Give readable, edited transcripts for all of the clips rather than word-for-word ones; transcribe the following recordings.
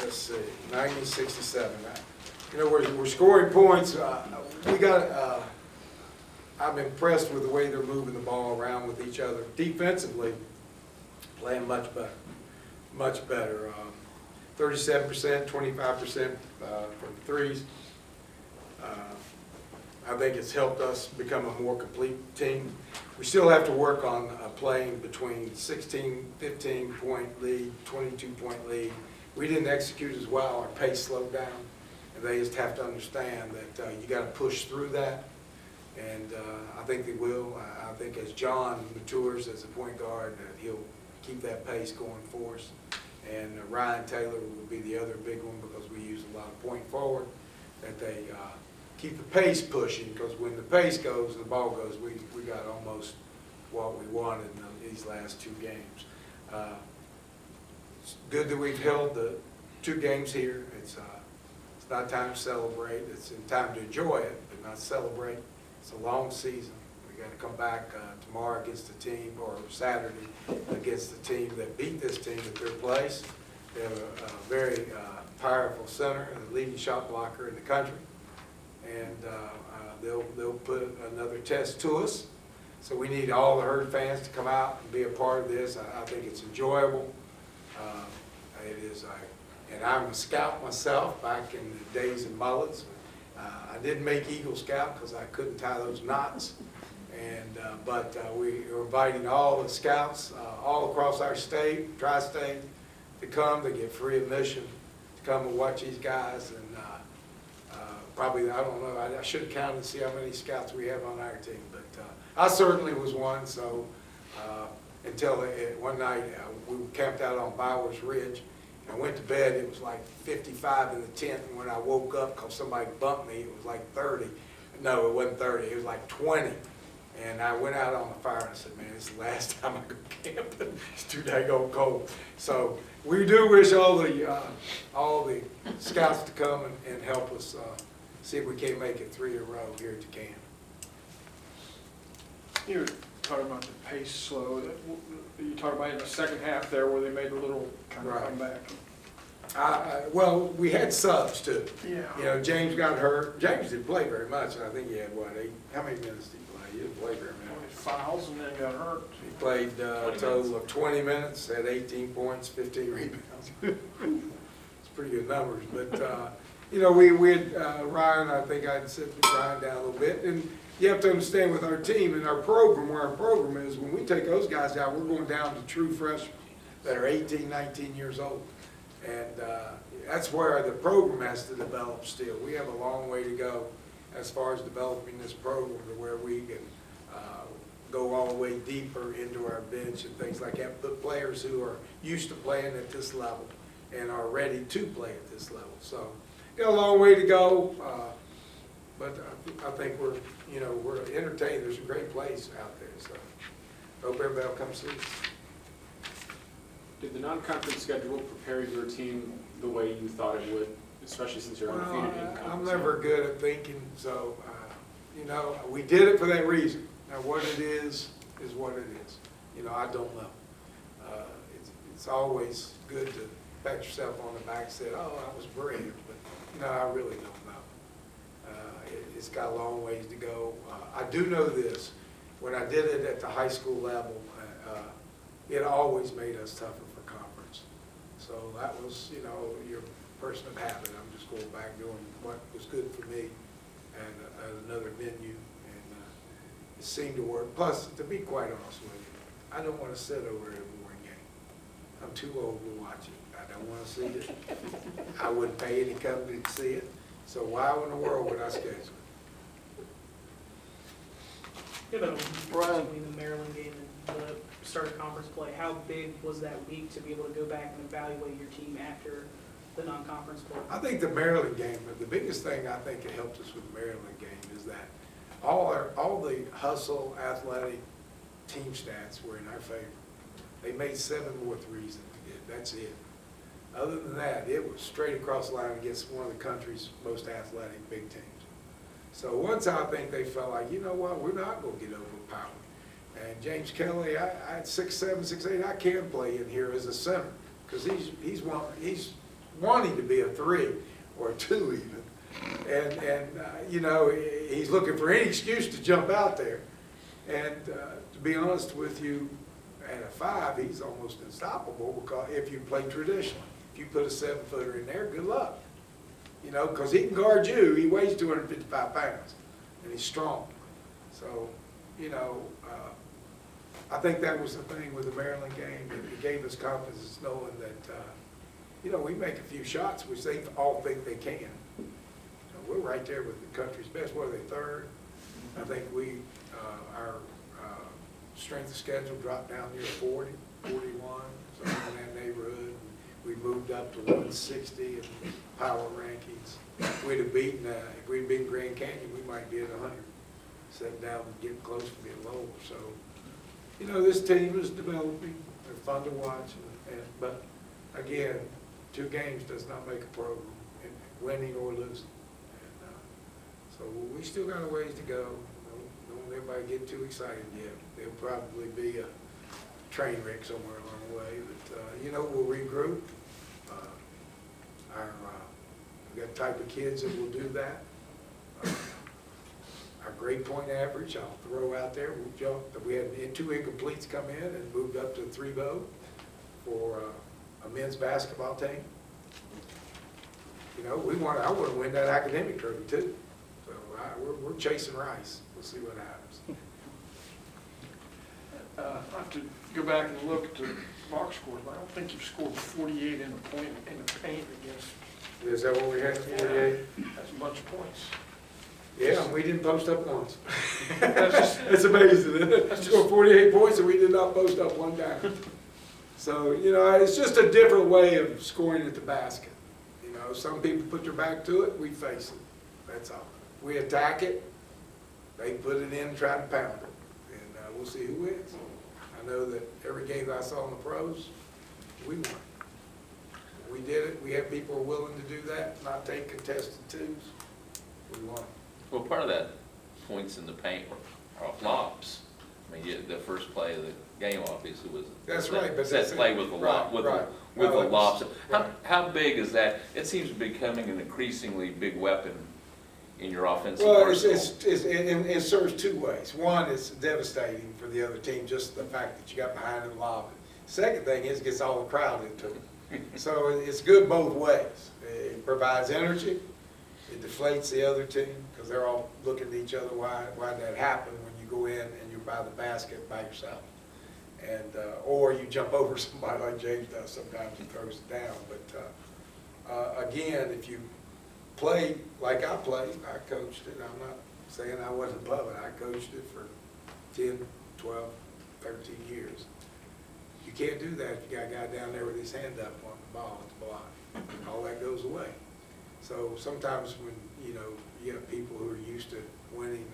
let's see, 90-67. You know, we're scoring points. I'm impressed with the way they're moving the ball around with each other. Defensively, playing much better, much better. 37%, 25% from threes. I think it's helped us become a more complete team. We still have to work on playing between 16, 15-point lead, 22-point lead. We didn't execute as well. Our pace slowed down. And they just have to understand that you got to push through that. And I think they will. I think as John matures as a point guard, he'll keep that pace going for us. And Ryan Taylor will be the other big one because we use a lot of point forward, that they keep the pace pushing, because when the pace goes and the ball goes, we got almost what we wanted in these last two games. It's good that we've held the two games here. It's not time to celebrate. It's time to enjoy it, but not celebrate. It's a long season. We got to come back tomorrow against the team, or Saturday against the team that beat this team at their place. They have a very powerful center and the leading shot blocker in the country. And they'll put another test to us. So we need all the Herd fans to come out and be a part of this. I think it's enjoyable. It is, and I'm a scout myself back in the days of Mullins. I didn't make Eagle Scout because I couldn't tie those knots. And but we are inviting all the scouts all across our state, tri-state, to come. They get free admission to come and watch these guys. And probably, I don't know, I should have counted and see how many scouts we have on our team, but I certainly was one. So until one night we camped out on Bowers Ridge, and I went to bed. It was like 55 in the tent, and when I woke up because somebody bumped me, it was like 30. No, it wasn't 30, it was like 20. And I went out on the fire and I said, man, this is the last time I go camping. It's too daggone cold. So we do wish all the scouts to come and help us see if we can't make it 3 in a row here at the camp. You were talking about the pace slow. You talked about in the second half there where they made a little kind of comeback. Well, we had subs too. Yeah. You know, James got hurt. James didn't play very much. I think he had, what, 8? How many minutes did he play? He didn't play very many. Fouls and then got hurt. He played a total of 20 minutes, had 18 points, 15 rebounds. It's pretty good numbers. But, you know, we had Ryan, I think I'd sit Ryan down a little bit. And you have to understand with our team and our program, where our program is, when we take those guys out, we're going down to true freshmen that are 18, 19 years old. And that's where the program has to develop still. We have a long way to go as far as developing this program to where we can go all the way deeper into our bench and things like that. But players who are used to playing at this level and are ready to play at this level. So, got a long way to go. But I think we're entertained. There's a great place out there. So, hope everybody will come see us. Did the non-conference schedule prepare your team the way you thought it would, especially since you're undefeated in conference? I'm never good at thinking, so, you know, we did it for that reason. Now, what it is what it is. You know, I don't know. It's always good to pat yourself on the back and say, oh, I was brave, but, you know, I really don't know. It's got a long ways to go. I do know this. When I did it at the high school level, it always made us tougher for conference. So that was, you know, your personal habit. I'm just going back doing what was good for me at another venue, and it seemed to work. Plus, to be quite honest with you, I don't want to sit over at a boring game. I'm too old to watch it. I don't want to see it. I wouldn't pay any company to see it. So why in the world would I schedule it? You know, between the Maryland game and the start of conference play, how big was that week to be able to go back and evaluate your team after the non-conference play? I think the Maryland game, but the biggest thing I think it helped us with the Maryland game is that all the hustle, athletic team stats were in our favor. They made 7 more threes than we did. That's it. Other than that, it was straight across the line against one of the country's most athletic big teams. So once I think they felt like, you know what, we're not going to get overpowered. And James Kelly, I had 6'7", 6'8". I can play in here as a center because he's wanting to be a 3 or a 2 even. And you know, he's looking for any excuse to jump out there. And to be honest with you, at a 5, he's almost unstoppable because if you play traditionally. If you put a 7-footer in there, good luck. You know, because he can guard you. He weighs 255 pounds, and he's strong. So, you know, I think that was the thing with the Maryland game. It gave us confidence knowing that, you know, we make a few shots, which they all think they can. So we're right there with the country's best. What are they, 3rd? I think our strength of schedule dropped down near 40, 41, something in that neighborhood. We moved up to 160 in power rankings. If we'd have beaten, if we'd beaten Grand Canyon, we might be at 100. Sitting down and getting close to being lower. So, you know, this team is developing. They're fun to watch. But again, 2 games does not make a program, winning or losing. And, so we still got a ways to go. Don't let everybody get too excited yet. There'll probably be a train wreck somewhere along the way. But, you know, we'll regroup. We've got type of kids that will do that. Our grade point average, I'll throw out there, we had 2 incompletes come in and moved up to 3 vote for a men's basketball team. You know, I want to win that academic trophy too. So we're chasing Rice. We'll see what happens. I have to go back and look at the box scores, but I don't think you've scored 48 in the paint against. Is that what we had, 48? That's a bunch of points. Yeah, and we didn't post up once. It's amazing, isn't it? Scored 48 points and we did not post up one time. So, you know, it's just a different way of scoring at the basket. You know, some people put their back to it, we face it. That's all. We attack it, they put it in and try to pound it. And we'll see who wins. I know that every game that I saw in the pros, we won. We did it. We had people who were willing to do that, not take contested 2s. We won. Well, part of that points in the paint are flops. I mean, the first play of the game obviously was That's right, but set play with the lob, with the lobs. Right. How big is that? It seems to be becoming an increasingly big weapon in your offensive Well, arsenal. it serves 2 ways. One, it's devastating for the other team, just the fact that you got behind and lobbed it. Second thing is it gets all the crowd into it. So it's good both ways. It provides energy. It deflates the other team because they're all looking at each other. Why did that happen when you go in and you're by the basket by yourself? And or you jump over somebody like James does sometimes and throws it down. But again, if you play like I played, I coached it. I'm not saying I wasn't above it. I coached it for 10, 12, 13 years. You can't do that if you got a guy down there with his hand up on the ball at the block. All that goes away. So sometimes when, you know, you have people who are used to winning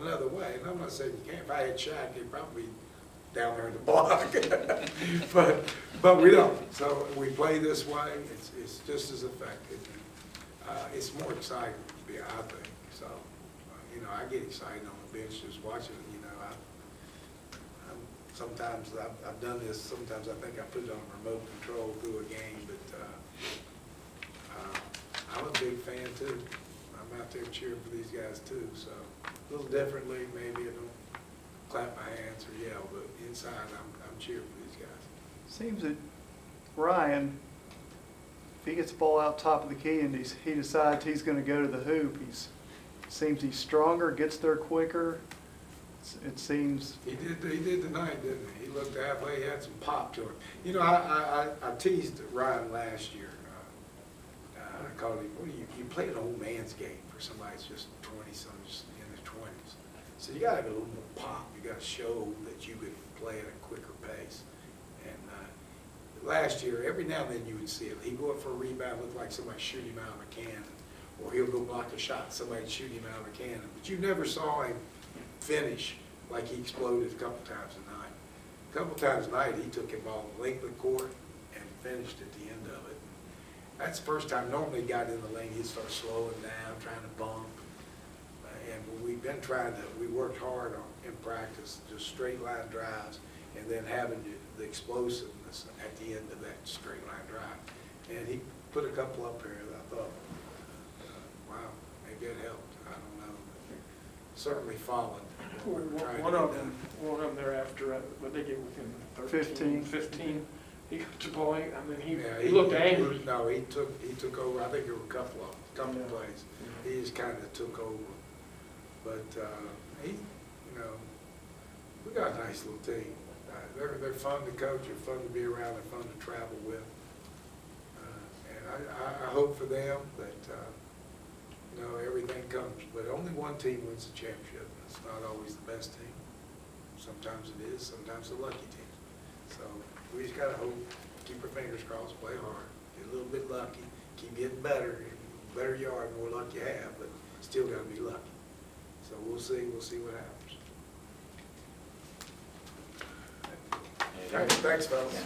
another way, and I'm not saying you can't. If I had Shaq, he'd probably be down there in the block. but we don't. So we play this way. It's just as effective. It's more exciting, I think. So, you know, I get excited on the bench just watching it. You know, sometimes I've done this. Sometimes I think I put it on remote control through a game, but I'm a big fan too. I'm out there cheering for these guys too. So a little differently, maybe I don't clap my hands or yell, but inside I'm cheering for these guys. Seems that Ryan, if he gets the ball out top of the key and he decides he's going to go to the hoop, seems he's stronger, gets there quicker. It seems. He did tonight, didn't he? He looked halfway, he had some pop to him. You know, I teased Ryan last year. I called him, what do you play an old man's game for somebody that's just 20-something, in his 20s. So you got to have a little more pop. You got to show that you could play at a quicker pace. And last year, every now and then you would see it. He'd go up for a rebound, look like somebody shoot him out of a cannon. Or he'll go block a shot, somebody shoot him out of a cannon. But you never saw him finish like he exploded a couple times tonight. A couple times tonight, he took it ball the length of the court and finished at the end of it. That's the first time. Normally he got in the lane, he'd start slowing down, trying to bump. And we've been we worked hard in practice, just straight line drives, and then having the explosiveness at the end of that straight line drive. And he put a couple up here that I thought, wow, maybe it helped, I don't know. Certainly followed what we were trying to One get of done. them, thereafter, but they get within 15. 15. He got the ball, I mean, Yeah, he looked angry. No, he took over, I think there were a couple Yeah. plays. He just kind of took over. But, he, you know, we got a nice little team. They're fun to coach, they're fun to be around, they're fun to travel with. And I hope for them that, you know, everything comes, but only one team wins the championship. It's not always the best team. Sometimes it is, sometimes the lucky team. So we just gotta hope, keep our fingers crossed, play hard, get a little bit lucky, keep getting better. The better you are, the more luck you have, but still gotta be lucky. So we'll see what happens. Thanks, fellas.